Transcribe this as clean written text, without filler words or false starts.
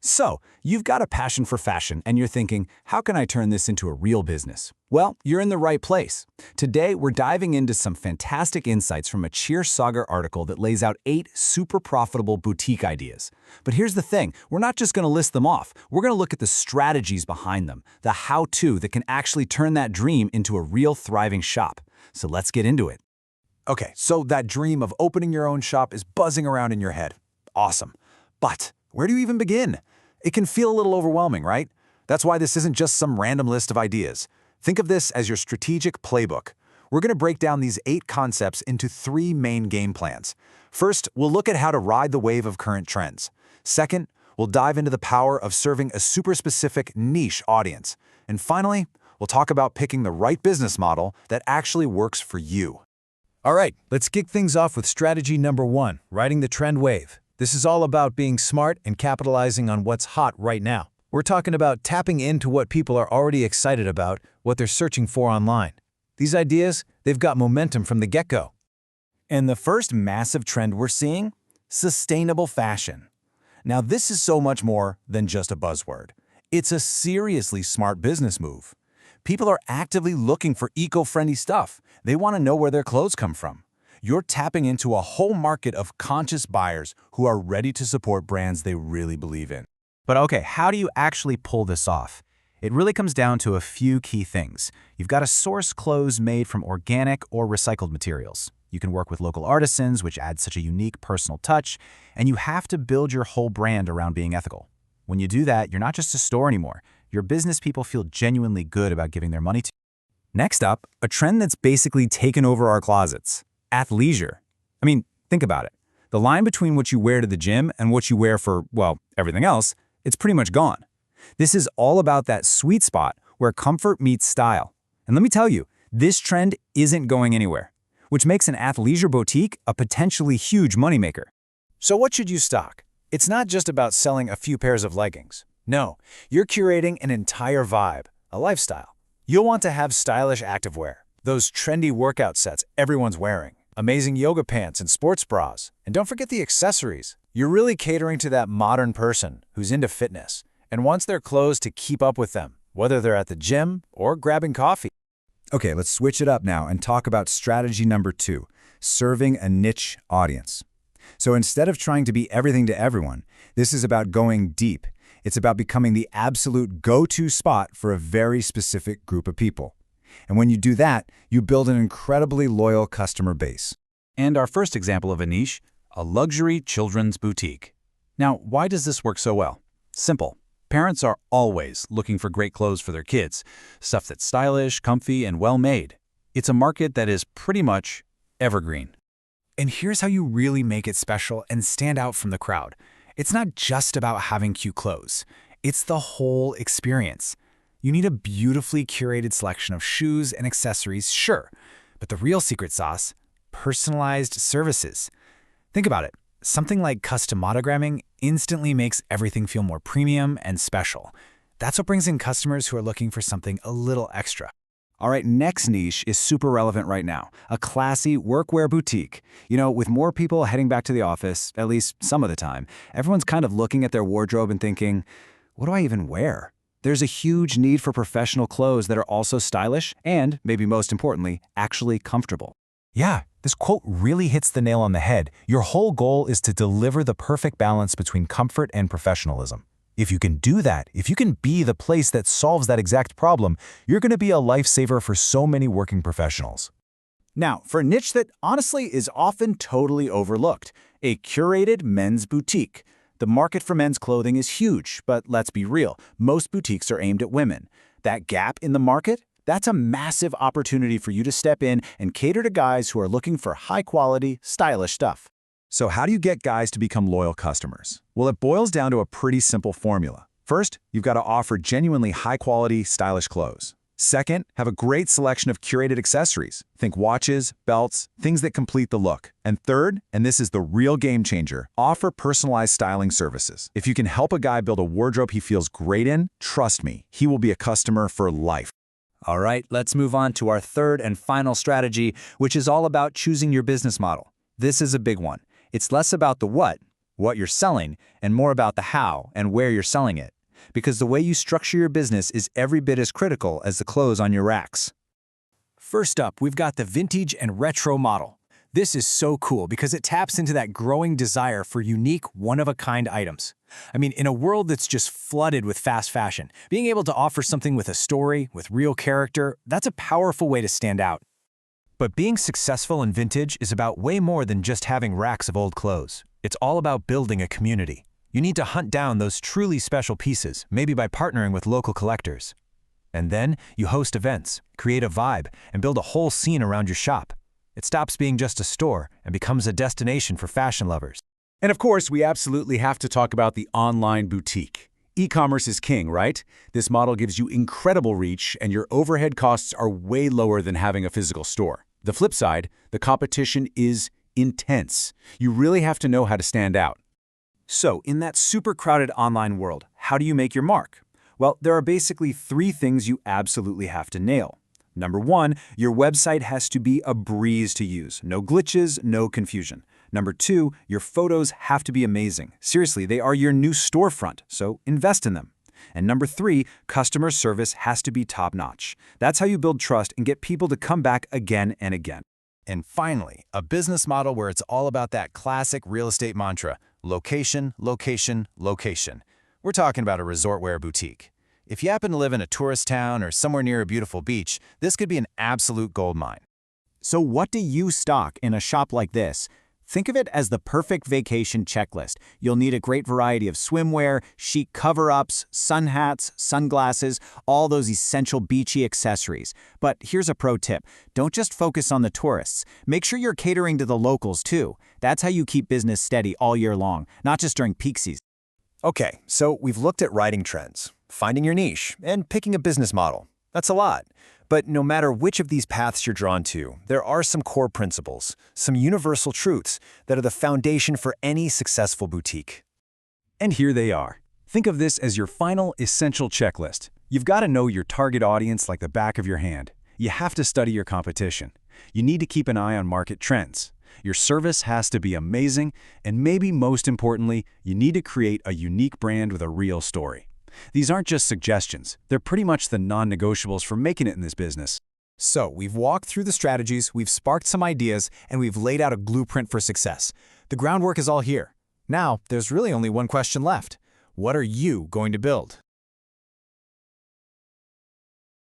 So, you've got a passion for fashion and you're thinking, how can I turn this into a real business? Well, you're in the right place. Today, we're diving into some fantastic insights from a Cheersager article that lays out 8 super profitable boutique ideas. But here's the thing, we're not just going to list them off. We're going to look at the strategies behind them, the how-to that can actually turn that dream into a real thriving shop. So let's get into it. Okay, so that dream of opening your own shop is buzzing around in your head. Awesome. But where do you even begin? It can feel a little overwhelming, right? That's why this isn't just some random list of ideas. Think of this as your strategic playbook. We're going to break down these 8 concepts into 3 main game plans. First, we'll look at how to ride the wave of current trends. Second, we'll dive into the power of serving a super specific niche audience. And finally, we'll talk about picking the right business model that actually works for you. All right, let's kick things off with strategy number 1, riding the trend wave. This is all about being smart and capitalizing on what's hot right now. We're talking about tapping into what people are already excited about, what they're searching for online. These ideas, they've got momentum from the get-go. And the first massive trend we're seeing? Sustainable fashion. Now, this is so much more than just a buzzword. It's a seriously smart business move. People are actively looking for eco-friendly stuff. They want to know where their clothes come from. You're tapping into a whole market of conscious buyers who are ready to support brands they really believe in. But okay, how do you actually pull this off? It really comes down to a few key things. You've got to source clothes made from organic or recycled materials. You can work with local artisans, which adds such a unique personal touch, and you have to build your whole brand around being ethical. When you do that, you're not just a store anymore. Your business people feel genuinely good about giving their money to you. Next up, a trend that's basically taken over our closets. Athleisure. I mean, think about it. The line between what you wear to the gym and what you wear for, well, everything else, it's pretty much gone. This is all about that sweet spot where comfort meets style. And let me tell you, this trend isn't going anywhere, which makes an athleisure boutique a potentially huge moneymaker. So what should you stock? It's not just about selling a few pairs of leggings. No, you're curating an entire vibe, a lifestyle. You'll want to have stylish activewear, those trendy workout sets everyone's wearing, amazing yoga pants and sports bras. And don't forget the accessories. You're really catering to that modern person who's into fitness and wants their clothes to keep up with them, whether they're at the gym or grabbing coffee. Okay, let's switch it up now and talk about strategy number 2, serving a niche audience. So instead of trying to be everything to everyone, this is about going deep. It's about becoming the absolute go-to spot for a very specific group of people. And when you do that, you build an incredibly loyal customer base. And our first example of a niche, a luxury children's boutique. Now, why does this work so well? Simple. Parents are always looking for great clothes for their kids, stuff that's stylish, comfy, and well-made. It's a market that is pretty much evergreen. And here's how you really make it special and stand out from the crowd. It's not just about having cute clothes. It's the whole experience. You need a beautifully curated selection of shoes and accessories, sure, but the real secret sauce, personalized services. Think about it. Something like custom monogramming instantly makes everything feel more premium and special. That's what brings in customers who are looking for something a little extra. All right, next niche is super relevant right now, a classy workwear boutique. You know, with more people heading back to the office, at least some of the time, everyone's kind of looking at their wardrobe and thinking, what do I even wear? There's a huge need for professional clothes that are also stylish and, maybe most importantly, actually comfortable. Yeah, this quote really hits the nail on the head. Your whole goal is to deliver the perfect balance between comfort and professionalism. If you can do that, if you can be the place that solves that exact problem, you're going to be a lifesaver for so many working professionals. Now, for a niche that honestly is often totally overlooked, a curated men's boutique. The market for men's clothing is huge, but let's be real, most boutiques are aimed at women. That gap in the market? That's a massive opportunity for you to step in and cater to guys who are looking for high-quality, stylish stuff. So how do you get guys to become loyal customers? Well, it boils down to a pretty simple formula. First, you've got to offer genuinely high-quality, stylish clothes. Second, have a great selection of curated accessories. Think watches, belts, things that complete the look. And third, and this is the real game changer, offer personalized styling services. If you can help a guy build a wardrobe he feels great in, trust me, he will be a customer for life. All right, let's move on to our third and final strategy, which is all about choosing your business model. This is a big one. It's less about the what what you're selling, and more about the how and where you're selling it. Because the way you structure your business is every bit as critical as the clothes on your racks. First up, we've got the vintage and retro model. This is so cool because it taps into that growing desire for unique, one-of-a-kind items. I mean, in a world that's just flooded with fast fashion, being able to offer something with a story, with real character, that's a powerful way to stand out. But being successful in vintage is about way more than just having racks of old clothes. It's all about building a community. You need to hunt down those truly special pieces, maybe by partnering with local collectors. And then you host events, create a vibe, and build a whole scene around your shop. It stops being just a store and becomes a destination for fashion lovers. And of course, we absolutely have to talk about the online boutique. E-commerce is king, right? This model gives you incredible reach, and your overhead costs are way lower than having a physical store. The flip side, the competition is intense. You really have to know how to stand out. So, in that super crowded online world, how do you make your mark? Well, there are basically 3 things you absolutely have to nail. Number 1, your website has to be a breeze to use. No glitches, no confusion. Number 2, your photos have to be amazing. Seriously, they are your new storefront, so invest in them. And number 3, customer service has to be top-notch. That's how you build trust and get people to come back again and again. And finally, a business model where it's all about that classic real estate mantra: location, location, location. We're talking about a resort wear boutique. If you happen to live in a tourist town or somewhere near a beautiful beach, this could be an absolute goldmine. So what do you stock in a shop like this? Think of it as the perfect vacation checklist. You'll need a great variety of swimwear, chic cover-ups, sun hats, sunglasses, all those essential beachy accessories. But here's a pro tip. Don't just focus on the tourists. Make sure you're catering to the locals too. That's how you keep business steady all year long, not just during peak season. Okay, so we've looked at writing trends, finding your niche, and picking a business model. That's a lot. But no matter which of these paths you're drawn to, there are some core principles, some universal truths that are the foundation for any successful boutique. And here they are. Think of this as your final essential checklist. You've got to know your target audience like the back of your hand. You have to study your competition. You need to keep an eye on market trends. Your service has to be amazing, and maybe most importantly, you need to create a unique brand with a real story. These aren't just suggestions. They're pretty much the non-negotiables for making it in this business. So, we've walked through the strategies, we've sparked some ideas, and we've laid out a blueprint for success. The groundwork is all here. Now, there's really only one question left. What are you going to build?